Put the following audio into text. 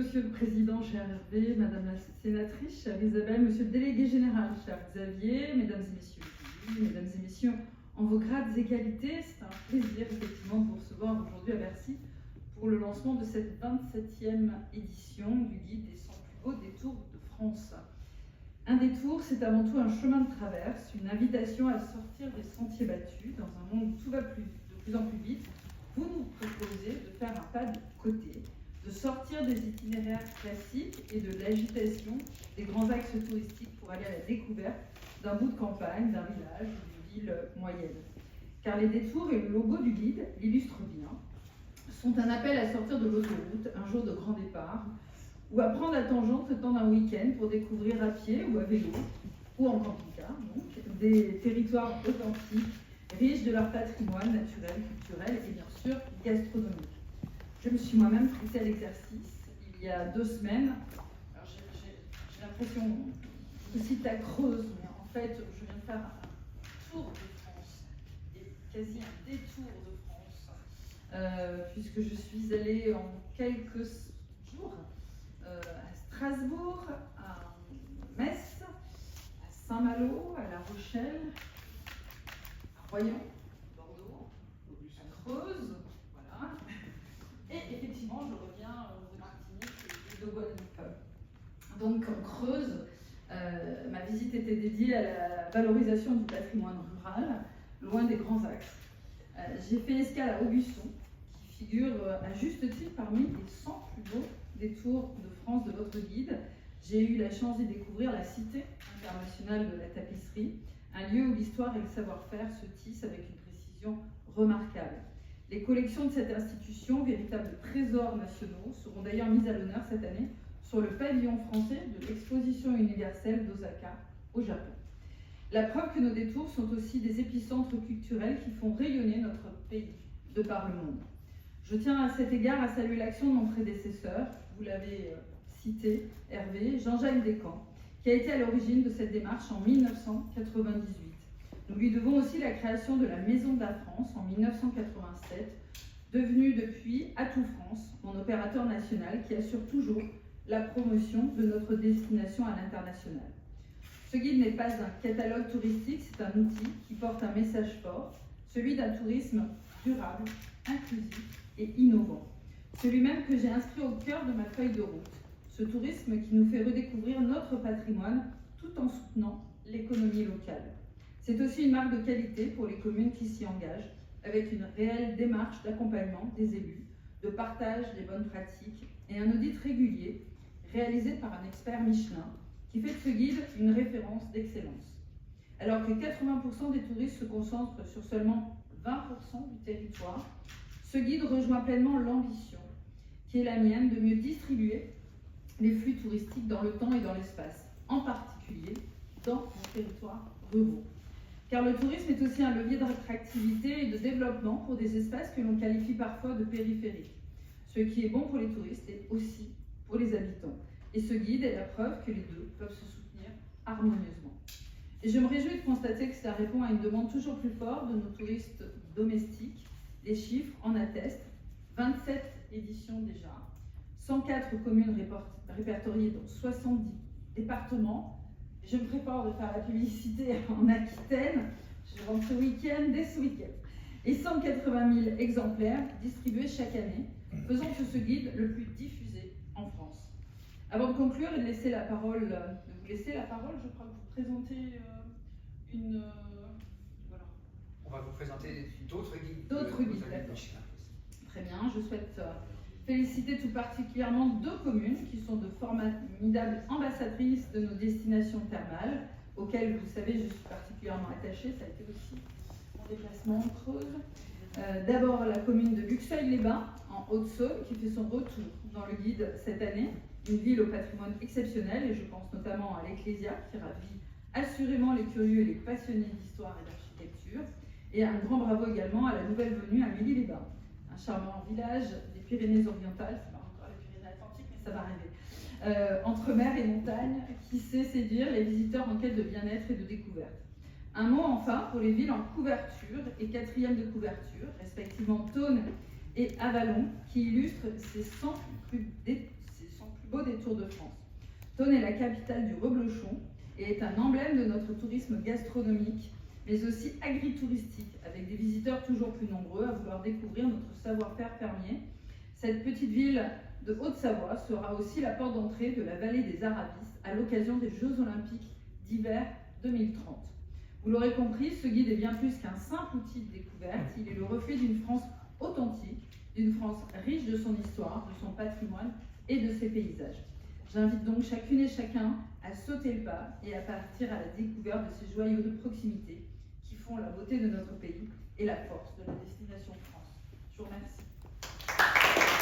Monsieur le Président, cher Hervé, Madame la Sénatrice, chère Isabelle, Monsieur le Délégué Général, cher Xavier, Mesdames et Messieurs, Mesdames et Messieurs, en vos grades et qualités, c'est un plaisir effectivement de vous recevoir aujourd'hui à Bercy pour le lancement de cette 27e édition du guide des 100 plus beaux détours de France. Un détour, c'est avant tout un chemin de traverse, une invitation à sortir des sentiers battus dans un monde où tout va de plus en plus vite. Vous nous proposez de faire un pas de côté, de sortir des itinéraires classiques et de l'agitation des grands axes touristiques pour aller à la découverte d'un bout de campagne, d'un village ou d'une ville moyenne. Car les détours et le logo du guide l'illustrent bien, sont un appel à sortir de l'autoroute un jour de grand départ, ou à prendre la tangente le temps d'un week-end pour découvrir à pied ou à vélo, ou en camping-car, donc, des territoires authentiques, riches de leur patrimoine naturel, culturel et bien sûr gastronomique. Je me suis moi-même prêtée à l'exercice il y a 2 semaines. Alors j'ai l'impression que c'est à Creuse, mais en fait je viens de faire un tour de France, et quasi un détour de France, puisque je suis allée en quelques jours à Strasbourg, à Metz, à Saint-Malo, à La Rochelle, à Royan, Bordeaux, à Creuse, voilà. Et effectivement, je reviens de Martinique et de Guadeloupe. Donc en Creuse, ma visite était dédiée à la valorisation du patrimoine rural, loin des grands axes. J'ai fait escale à Aubusson, qui figure à juste titre parmi les 100 plus beaux détours de France de votre guide. J'ai eu la chance d'y découvrir la Cité internationale de la tapisserie, un lieu où l'histoire et le savoir-faire se tissent avec une précision remarquable. Les collections de cette institution, véritables trésors nationaux, seront d'ailleurs mises à l'honneur cette année sur le pavillon français de l'exposition universelle d'Osaka, au Japon. La preuve que nos détours sont aussi des épicentres culturels qui font rayonner notre pays de par le monde. Je tiens à cet égard à saluer l'action de mon prédécesseur, vous l'avez cité, Hervé, Jean-Jacques Descamps, qui a été à l'origine de cette démarche en 1998. Nous lui devons aussi la création de la Maison de la France en 1987, devenue depuis Atout France, mon opérateur national qui assure toujours la promotion de notre destination à l'international. Ce guide n'est pas un catalogue touristique, c'est un outil qui porte un message fort, celui d'un tourisme durable, inclusif et innovant. Celui-même que j'ai inscrit au cœur de ma feuille de route. Ce tourisme qui nous fait redécouvrir notre patrimoine tout en soutenant l'économie locale. C'est aussi une marque de qualité pour les communes qui s'y engagent, avec une réelle démarche d'accompagnement des élus, de partage des bonnes pratiques et un audit régulier réalisé par un expert Michelin qui fait de ce guide une référence d'excellence. Alors que 80% des touristes se concentrent sur seulement 20% du territoire, ce guide rejoint pleinement l'ambition qui est la mienne de mieux distribuer les flux touristiques dans le temps et dans l'espace, en particulier dans nos territoires ruraux. Car le tourisme est aussi un levier d'attractivité et de développement pour des espaces que l'on qualifie parfois de périphériques. Ce qui est bon pour les touristes est aussi pour les habitants. Et ce guide est la preuve que les deux peuvent se soutenir harmonieusement. Et je me réjouis de constater que cela répond à une demande toujours plus forte de nos touristes domestiques. Les chiffres en attestent, 27 éditions déjà, 104 communes répertoriées dans 70 départements. Je me prépare de faire la publicité en Aquitaine, je rentre ce week-end, dès ce week-end. Et 180 000 exemplaires distribués chaque année, faisant de ce guide le plus diffusé en France. Avant de conclure et de vous laisser la parole, je crois que vous présentez voilà. On va vous présenter d'autres guides. D'autres guides, d'accord. Très bien, je souhaite féliciter tout particulièrement 2 communes qui sont de formidables ambassadrices de nos destinations thermales, auxquelles, vous savez, je suis particulièrement attachée. Ça a été aussi mon déplacement en Creuse. D'abord, la commune de Luxeuil-les-Bains, en Haute-Saône, qui fait son retour dans le guide cette année. Une ville au patrimoine exceptionnel, et je pense notamment à l'Ecclésia, qui ravit assurément les curieux et les passionnés d'histoire et d'architecture. Et un grand bravo également à la nouvelle venue à Mély-les-Bains, un charmant village des Pyrénées-Orientales, c'est pas encore les Pyrénées-Atlantiques, mais ça va arriver, entre mer et montagne, qui sait séduire les visiteurs en quête de bien-être et de découverte. Un mot enfin pour les villes en couverture et 4e de couverture, respectivement Thônes et Avallon, qui illustrent ces 100 plus beaux détours de France. Thônes est la capitale du reblochon et est un emblème de notre tourisme gastronomique, mais aussi agritouristique, avec des visiteurs toujours plus nombreux à vouloir découvrir notre savoir-faire fermier. Cette petite ville de Haute-Savoie sera aussi la porte d'entrée de la vallée des Aravis à l'occasion des Jeux Olympiques d'hiver 2030. Vous l'aurez compris, ce guide est bien plus qu'un simple outil de découverte, il est le reflet d'une France authentique, d'une France riche de son histoire, de son patrimoine et de ses paysages. J'invite donc chacune et chacun à sauter le pas et à partir à la découverte de ces joyaux de proximité qui font la beauté de notre pays et la force de la destination France. Je vous remercie.